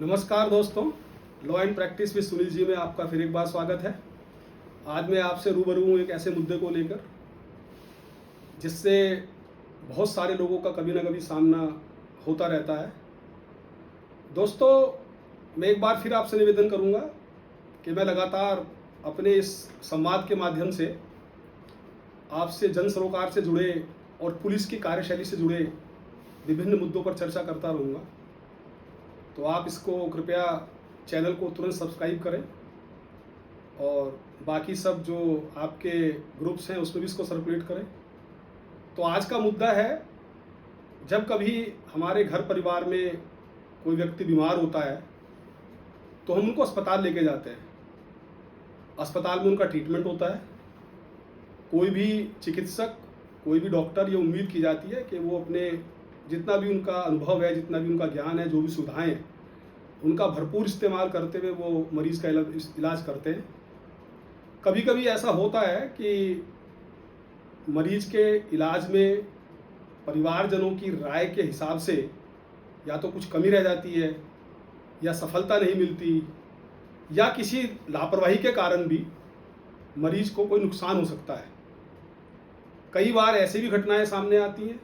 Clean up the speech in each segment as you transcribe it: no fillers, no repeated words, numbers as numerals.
नमस्कार दोस्तों, law and practice with Sunil ji में आपका फिर एक बार स्वागत है। आज मैं आपसे रूबरू हूँ एक ऐसे मुद्दे को लेकर जिससे बहुत सारे लोगों का कभी ना कभी सामना होता रहता है। दोस्तों, मैं एक बार फिर आपसे निवेदन करूँगा कि मैं लगातार अपने इस संवाद के माध्यम से आपसे जन सरोकार से जुड़े और पुलिस की कार्यशैली से जुड़े विभिन्न मुद्दों पर चर्चा करता रहूँगा। तो आप इसको कृपया चैनल को तुरंत सब्सक्राइब करें और बाकी सब जो आपके ग्रुप्स हैं उसमें भी इसको सर्कुलेट करें। तो आज का मुद्दा है, जब कभी हमारे घर परिवार में कोई व्यक्ति बीमार होता है तो हम उनको अस्पताल लेके जाते हैं। अस्पताल में उनका ट्रीटमेंट होता है। कोई भी चिकित्सक, कोई भी डॉक्टर, ये उम्मीद की जाती है कि वो अपने जितना भी उनका अनुभव है, जितना भी उनका ज्ञान है, जो भी सुविधाएं हैं, उनका भरपूर इस्तेमाल करते हुए वो मरीज़ का इलाज करते हैं। कभी कभी ऐसा होता है कि मरीज के इलाज में परिवारजनों की राय के हिसाब से या तो कुछ कमी रह जाती है या सफलता नहीं मिलती या किसी लापरवाही के कारण भी मरीज को कोई नुकसान हो सकता है। कई बार ऐसी भी घटनाएं सामने आती हैं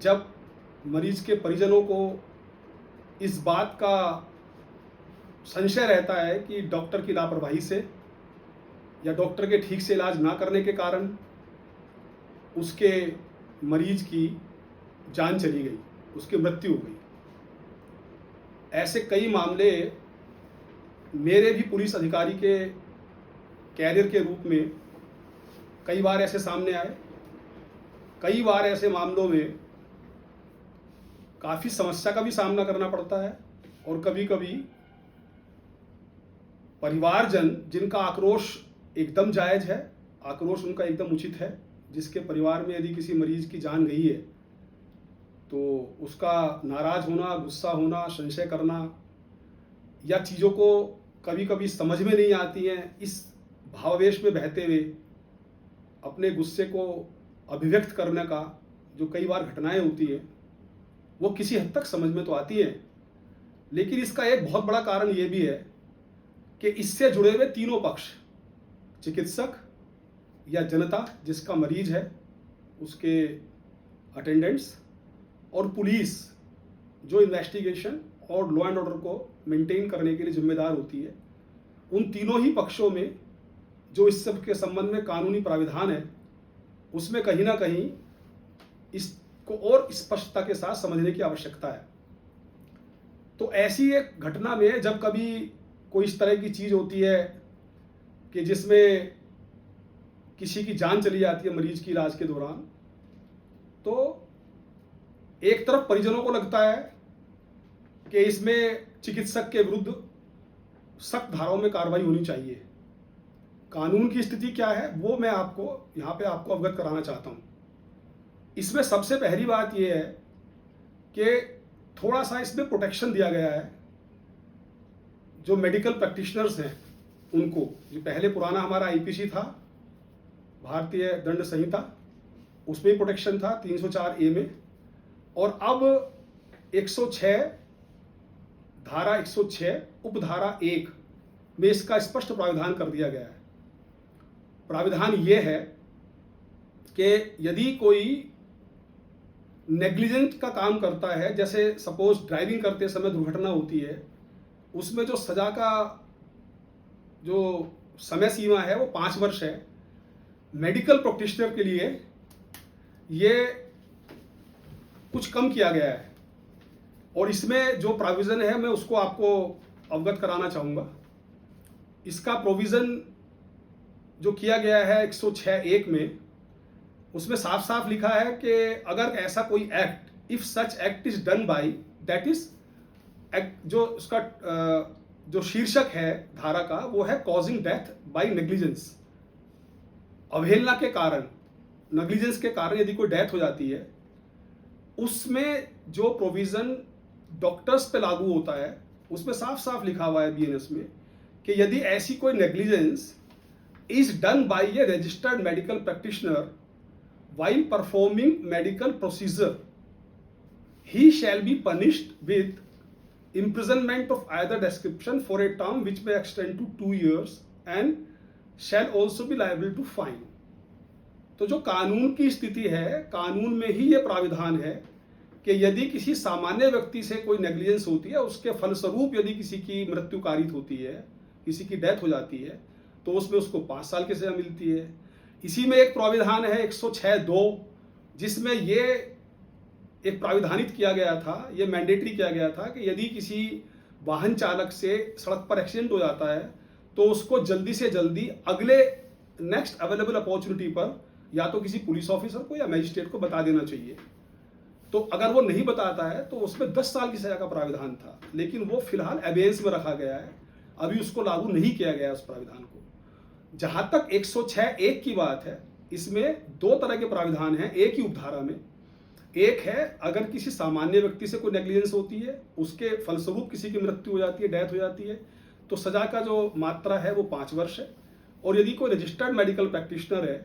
जब मरीज के परिजनों को इस बात का संशय रहता है कि डॉक्टर की लापरवाही से या डॉक्टर के ठीक से इलाज ना करने के कारण उसके मरीज की जान चली गई, उसकी मृत्यु हो गई। ऐसे कई मामले मेरे भी पुलिस अधिकारी के कैरियर के रूप में कई बार ऐसे सामने आए। कई बार ऐसे मामलों में काफ़ी समस्या का भी सामना करना पड़ता है और कभी कभी परिवारजन जिनका आक्रोश एकदम जायज़ है, आक्रोश उनका एकदम उचित है, जिसके परिवार में यदि किसी मरीज की जान गई है तो उसका नाराज़ होना, गुस्सा होना, संशय करना या चीज़ों को कभी कभी समझ में नहीं आती हैं, इस भावावेश में बहते हुए अपने गुस्से को अभिव्यक्त करने का जो कई बार घटनाएं होती हैं वो किसी हद तक समझ में तो आती हैं। लेकिन इसका एक बहुत बड़ा कारण ये भी है कि इससे जुड़े हुए तीनों पक्ष, चिकित्सक या जनता जिसका मरीज है, उसके अटेंडेंट्स और पुलिस जो इन्वेस्टिगेशन और लॉ एंड ऑर्डर को मेंटेन करने के लिए जिम्मेदार होती है, उन तीनों ही पक्षों में जो इस सब के संबंध में कानूनी प्राविधान है उसमें कहीं ना कहीं इसको और स्पष्टता के साथ समझने की आवश्यकता है। तो ऐसी एक घटना में जब कभी कोई इस तरह की चीज़ होती है कि जिसमें किसी की जान चली जाती है मरीज की इलाज के दौरान, तो एक तरफ परिजनों को लगता है कि इसमें चिकित्सक के विरुद्ध सख्त धाराओं में कार्रवाई होनी चाहिए। कानून की स्थिति क्या है वो मैं आपको यहाँ पे अवगत कराना चाहता हूँ। इसमें सबसे पहली बात यह है कि थोड़ा सा इसमें प्रोटेक्शन दिया गया है जो मेडिकल प्रैक्टिशनर्स हैं उनको। जो पहले पुराना हमारा आईपीसी था, भारतीय दंड संहिता, उसमें प्रोटेक्शन था 304A में, और अब 106 धारा 106 उपधारा 1 में इसका स्पष्ट प्राविधान कर दिया गया है। प्राविधान यह है कि यदि कोई नेग्लिजेंट का काम करता है, जैसे सपोज ड्राइविंग करते समय दुर्घटना होती है, उसमें जो सजा का जो समय सीमा है वो 5 वर्ष है। मेडिकल प्रैक्टिशनर के लिए ये कुछ कम किया गया है और इसमें जो प्रोविज़न है मैं उसको आपको अवगत कराना चाहूँगा। इसका प्रोविज़न जो किया गया है 106(1) में, उसमें साफ साफ लिखा है कि अगर ऐसा कोई act, if such act is done by, that is जो उसका जो शीर्षक है धारा का वो है कॉजिंग डेथ बाय नेग्लिजेंस। अवहेलना के कारण, नेग्लिजेंस के कारण यदि कोई डेथ हो जाती है, उसमें जो प्रोविजन डॉक्टर्स पे लागू होता है उसमें साफ साफ लिखा हुआ है बीएनएस में कि यदि ऐसी कोई negligence is done by A registered medical practitioner while performing medical procedure, he shall be punished with imprisonment of either description for a term which may extend to 2 years and shall also be liable to fine। तो जो कानून की स्थिति है, कानून में ही ये प्राविधान है कि यदि किसी सामान्य व्यक्ति से कोई नेग्लिजेंस होती है, उसके फलस्वरूप यदि किसी की मृत्यु कारित होती है, किसी की डेथ हो जाती है, तो उसमें उसको 5 साल की सजा मिलती है। इसी में एक प्राविधान है 106(2), जिसमें ये एक प्राविधानित किया गया था, ये मैंडेटरी किया गया था कि यदि किसी वाहन चालक से सड़क पर एक्सीडेंट हो जाता है तो उसको जल्दी से जल्दी अगले नेक्स्ट अवेलेबल अपॉर्चुनिटी पर या तो किसी पुलिस ऑफिसर को या मजिस्ट्रेट को बता देना चाहिए। तो अगर वो नहीं बताता है तो उसमें 10 साल की सजा का प्राविधान था, लेकिन वो फिलहाल अबेयंस में रखा गया है, अभी उसको लागू नहीं किया गया उस प्राविधान को। जहां तक 106(1) की बात है, इसमें 2 तरह के प्राविधान हैं एक ही उपधारा में। एक है अगर किसी सामान्य व्यक्ति से कोई नेग्लिजेंस होती है, उसके फलस्वरूप किसी की मृत्यु हो जाती है, डेथ हो जाती है, तो सजा का जो मात्रा है वो 5 वर्ष है। और यदि कोई रजिस्टर्ड मेडिकल प्रैक्टिशनर है,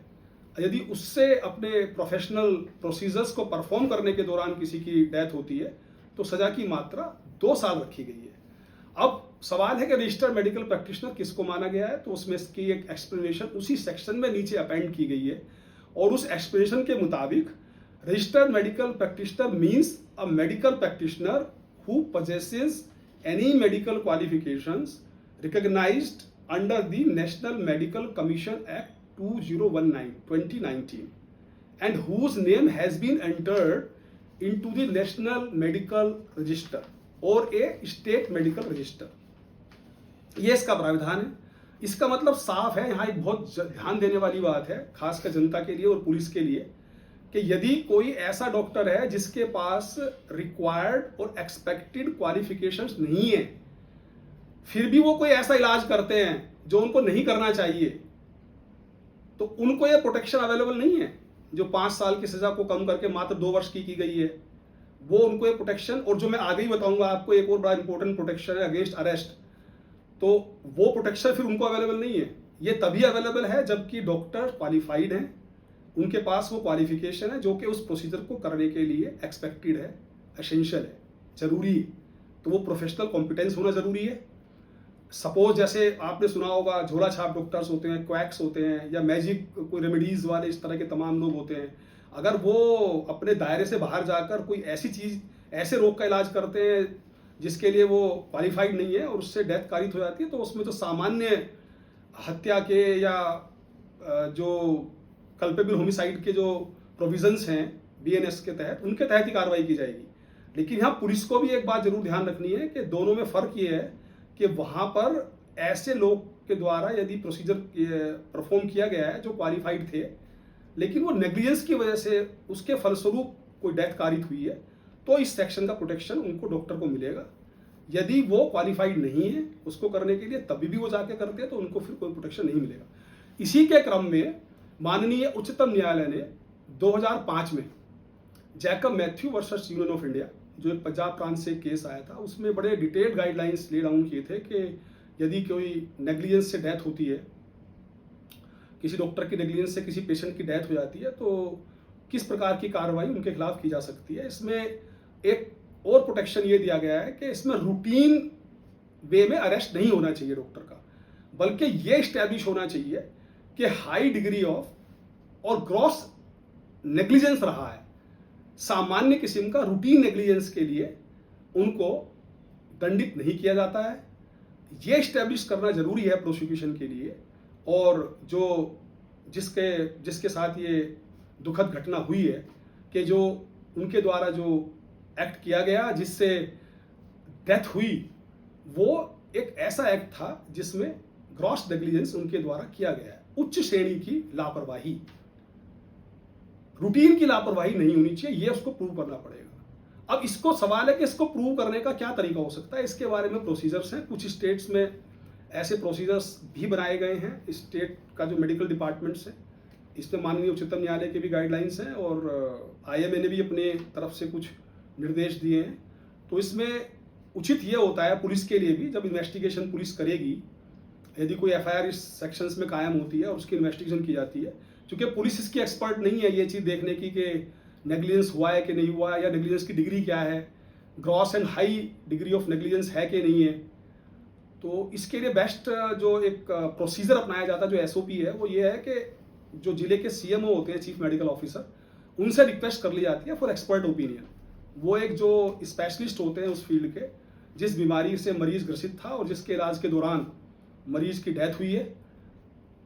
यदि उससे अपने प्रोफेशनल प्रोसीजर्स को परफॉर्म करने के दौरान किसी की डेथ होती है तो सजा की मात्रा 2 साल रखी गई है। अब सवाल है कि रजिस्टर्ड मेडिकल प्रैक्टिशनर किसको माना गया है, तो उसमें इसकी एक एक्सप्लेनेशन उसी सेक्शन में नीचे अपेंड की गई है। और उस एक्सप्लेनेशन के मुताबिक registered medical practitioner means a medical practitioner who possesses any medical qualifications recognized under the National Medical Commission Act 2019 and whose name has been entered into the National Medical Register or a State Medical Register। ये इसका प्राविधान है। इसका मतलब साफ है, यहाँ एक बहुत ध्यान देने वाली बात है खासकर जनता के लिए और पुलिस के लिए, कि यदि कोई ऐसा डॉक्टर है जिसके पास रिक्वायर्ड और एक्सपेक्टेड क्वालिफिकेशंस नहीं है, फिर भी वो कोई ऐसा इलाज करते हैं जो उनको नहीं करना चाहिए, तो उनको ये प्रोटेक्शन अवेलेबल नहीं है। जो 5 साल की सजा को कम करके मात्र 2 वर्ष की गई है, वो उनको ये प्रोटेक्शन, और जो मैं आगे ही बताऊंगा आपको एक और बड़ा इंपॉर्टेंट प्रोटेक्शन है अगेंस्ट अरेस्ट, तो वो प्रोटेक्शन फिर उनको अवेलेबल नहीं है। ये तभी अवेलेबल है जबकि डॉक्टर क्वालिफाइड हैं, उनके पास वो क्वालिफिकेशन है जो कि उस प्रोसीजर को करने के लिए एक्सपेक्टेड है, एसेंशियल है, जरूरी है। तो वो प्रोफेशनल कॉम्पिटेंस होना जरूरी है। सपोज जैसे आपने सुना होगा झोला छाप डॉक्टर्स होते हैं, क्वैक्स होते हैं, या मैजिक कोई रेमेडीज वाले, इस तरह के तमाम लोग होते हैं। अगर वो अपने दायरे से बाहर जाकर कोई ऐसी चीज, ऐसे रोग का इलाज करते हैं जिसके लिए वो क्वालिफाइड नहीं है और उससे डेथ कारित हो जाती है, तो उसमें तो सामान्य हत्या के या जो कल्पेबल होमिसाइड के जो प्रोविजंस हैं बीएनएस के तहत, उनके तहत ही कार्रवाई की जाएगी। लेकिन यहाँ पुलिस को भी एक बात जरूर ध्यान रखनी है कि दोनों में फर्क ये है कि वहां पर ऐसे लोग के द्वारा यदि प्रोसीजर परफॉर्म किया गया है जो क्वालिफाइड थे, लेकिन वो नेग्लिजेंस की वजह से उसके फलस्वरूप कोई डेथ कारित हुई है, तो इस सेक्शन का प्रोटेक्शन उनको डॉक्टर को मिलेगा। यदि वो क्वालिफाइड नहीं है उसको करने के लिए, तभी भी वो जाके करते हैं, तो उनको फिर कोई प्रोटेक्शन नहीं मिलेगा। इसी के क्रम में माननीय उच्चतम न्यायालय ने 2005 में Jacob Matthew versus union of India, जो एक पंजाब प्रांत से केस आया था, उसमें बड़े डिटेल्ड गाइडलाइंस ले डाउन किए थे कि यदि कोई नेग्लिजेंस से डेथ होती है, किसी डॉक्टर की नेग्लिजेंस से किसी पेशेंट की डेथ हो जाती है, तो किस प्रकार की कार्रवाई उनके खिलाफ की जा सकती है। इसमें एक और प्रोटेक्शन ये दिया गया है कि इसमें रूटीन वे में अरेस्ट नहीं होना चाहिए डॉक्टर का, बल्कि ये स्टैब्लिश होना चाहिए कि हाई डिग्री ऑफ और ग्रॉस नेग्लिजेंस रहा है। सामान्य किस्म का रूटीन नेग्लिजेंस के लिए उनको दंडित नहीं किया जाता है। यह स्टैब्लिश करना जरूरी है प्रोसिक्यूशन के लिए। और जो जिसके साथ ये दुखद घटना हुई है कि जो उनके द्वारा जो एक्ट किया गया जिससे डेथ हुई, वो एक ऐसा एक्ट था जिसमें ग्रॉस नेग्लिजेंस उनके द्वारा किया गया है। उच्च श्रेणी की लापरवाही, रूटीन की लापरवाही नहीं होनी चाहिए, ये उसको प्रूव करना पड़ेगा। अब इसको सवाल है कि इसको प्रूव करने का क्या तरीका हो सकता है। इसके बारे में प्रोसीजर्स हैं, कुछ स्टेट्स में ऐसे प्रोसीजर्स भी बनाए गए हैं। स्टेट का जो मेडिकल डिपार्टमेंट्स है, इसमें माननीय उच्चतम न्यायालय के भी गाइडलाइंस हैं और आईएमए ने भी अपने तरफ से कुछ निर्देश दिए हैं। तो इसमें उचित ये होता है पुलिस के लिए भी, जब इन्वेस्टिगेशन पुलिस करेगी, यदि कोई एफआईआर इस सेक्शंस में कायम होती है और उसकी इन्वेस्टिगेशन की जाती है, क्योंकि पुलिस इसकी एक्सपर्ट नहीं है ये चीज़ देखने की कि नेग्लिजेंस हुआ है कि नहीं हुआ है या नेग्लिजेंस की डिग्री क्या है, gross and high degree of negligence है कि नहीं है। तो इसके लिए बेस्ट जो एक प्रोसीजर अपनाया जाता है, जो एसओपी है, वो ये है कि जो जिले के सीएमओ होते हैं, चीफ मेडिकल ऑफिसर, उनसे रिक्वेस्ट कर ली जाती है फॉर एक्सपर्ट ओपिनियन। वो एक जो स्पेशलिस्ट होते हैं उस फील्ड के, जिस बीमारी से मरीज ग्रसित था और जिसके इलाज के दौरान मरीज की डेथ हुई है,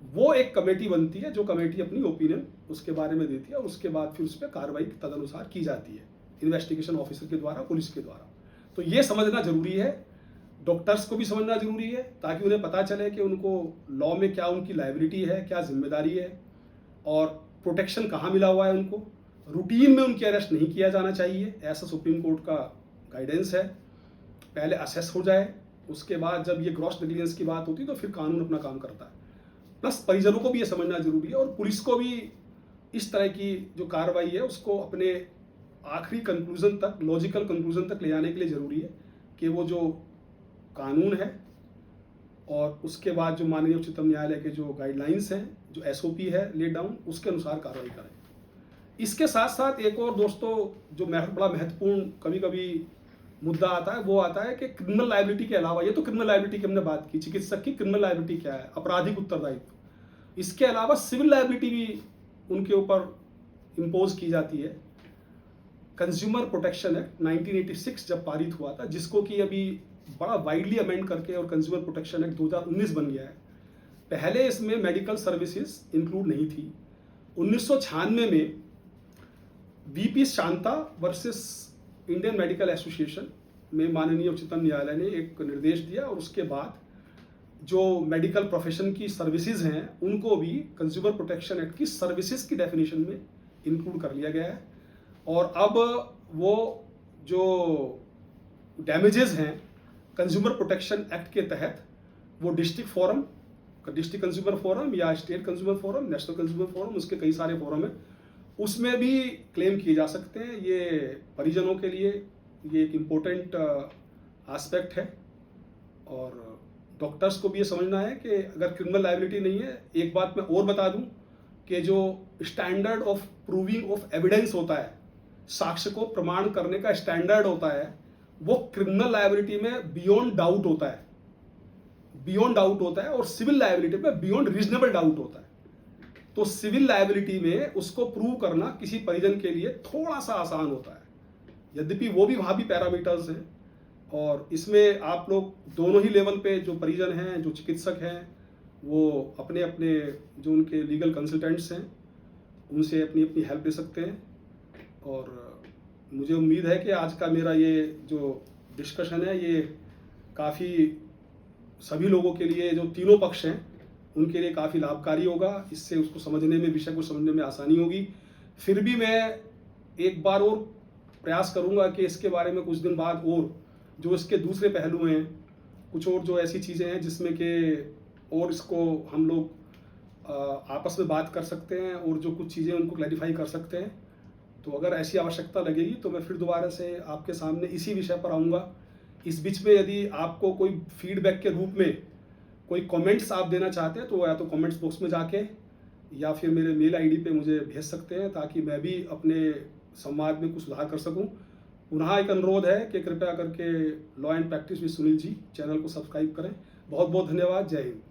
वो एक कमेटी बनती है, जो कमेटी अपनी ओपिनियन उसके बारे में देती है और उसके बाद फिर उस पर कार्रवाई तदनुसार की जाती है इन्वेस्टिगेशन ऑफिसर के द्वारा, पुलिस के द्वारा। तो ये समझना जरूरी है, डॉक्टर्स को भी समझना जरूरी है, ताकि उन्हें पता चले कि उनको लॉ में क्या उनकी लायबिलिटी है, क्या जिम्मेदारी है और प्रोटेक्शन कहाँ मिला हुआ है उनको। रूटीन में उनकी अरेस्ट नहीं किया जाना चाहिए, ऐसा सुप्रीम कोर्ट का गाइडेंस है। पहले असेस हो जाए, उसके बाद जब ये ग्रॉस नेग्लिजेंस की बात होती है तो फिर कानून अपना काम करता है। प्लस परिजनों को भी ये समझना जरूरी है और पुलिस को भी इस तरह की जो कार्रवाई है उसको अपने आखिरी कंक्लूजन तक, लॉजिकल कंक्लूजन तक ले जाने के लिए जरूरी है कि वो जो कानून है और उसके बाद जो माननीय उच्चतम न्यायालय के जो गाइडलाइंस हैं, जो एसओपी है ले डाउन, उसके अनुसार कार्रवाई करें। इसके साथ साथ एक और दोस्तों जो बड़ा महत्वपूर्ण कभी कभी मुद्दा आता है, वो आता है कि क्रिमिनल लायबिलिटी के अलावा, ये तो क्रिमिनल लायबिलिटी की हमने बात की, चिकित्सक की क्रिमिनल लायबिलिटी क्या है, आपराधिक उत्तरदायित्व, इसके अलावा सिविल लायबिलिटी भी उनके ऊपर इम्पोज की जाती है। कंज्यूमर प्रोटेक्शन एक्ट 1986 जब पारित हुआ था, जिसको कि अभी बड़ा वाइडली अमेंड करके और कंज्यूमर प्रोटेक्शन एक्ट 2019 बन गया है। पहले इसमें मेडिकल सर्विसेज इंक्लूड नहीं थी। 1996 में VP Shanta versus Indian medical association में माननीय उच्चतम न्यायालय ने एक निर्देश दिया और उसके बाद जो मेडिकल प्रोफेशन की सर्विसेज हैं उनको भी कंज्यूमर प्रोटेक्शन एक्ट की सर्विसेज की डेफिनेशन में इंक्लूड कर लिया गया है। और अब वो जो डैमेजेस हैं कंज्यूमर प्रोटेक्शन एक्ट के तहत, वो district forum, district consumer forum या state consumer forum, national consumer forum, उसके कई सारे फोरम हैं, उसमें भी क्लेम किए जा सकते हैं। ये परिजनों के लिए ये एक इम्पोर्टेंट एस्पेक्ट है और डॉक्टर्स को भी ये समझना है कि अगर क्रिमिनल लायबिलिटी नहीं है, एक बात मैं और बता दूं कि जो standard of proving of evidence होता है, साक्ष्य को प्रमाण करने का स्टैंडर्ड होता है, वो क्रिमिनल लायबिलिटी में बियॉन्ड डाउट होता है, बियॉन्ड डाउट होता है, और सिविल लायबिलिटी में बियॉन्ड रीजनेबल डाउट होता है। तो सिविल लायबिलिटी में उसको प्रूव करना किसी परिजन के लिए थोड़ा सा आसान होता है, यद्यपि वो भी वहाँ भी पैरामीटर्स हैं। और इसमें आप लोग दोनों ही लेवल पे जो परिजन हैं, जो चिकित्सक हैं, वो अपने अपने जो उनके लीगल कंसल्टेंट्स हैं उनसे अपनी अपनी हेल्प ले सकते हैं। और मुझे उम्मीद है कि आज का मेरा ये जो डिस्कशन है ये काफ़ी सभी लोगों के लिए, जो तीनों पक्ष हैं उनके लिए काफ़ी लाभकारी होगा। इससे उसको समझने में, विषय को समझने में आसानी होगी। फिर भी मैं एक बार और प्रयास करूंगा कि इसके बारे में कुछ दिन बाद और जो इसके दूसरे पहलू हैं, कुछ और जो ऐसी चीज़ें हैं जिसमें कि और इसको हम लोग आपस में बात कर सकते हैं और जो कुछ चीज़ें उनको क्लैरिफाई कर सकते हैं। तो अगर ऐसी आवश्यकता लगेगी तो मैं फिर दोबारा से आपके सामने इसी विषय पर आऊँगा। इस बीच में यदि आपको कोई फीडबैक के रूप में कोई कमेंट्स आप देना चाहते हैं तो या तो कमेंट्स बॉक्स में जाके या फिर मेरे मेल आईडी पे मुझे भेज सकते हैं, ताकि मैं भी अपने संवाद में कुछ सुधार कर सकूं। पुनः एक अनुरोध है कि कृपया करके law and practice with Sunil ji channel को सब्सक्राइब करें। बहुत बहुत धन्यवाद। जय हिंद।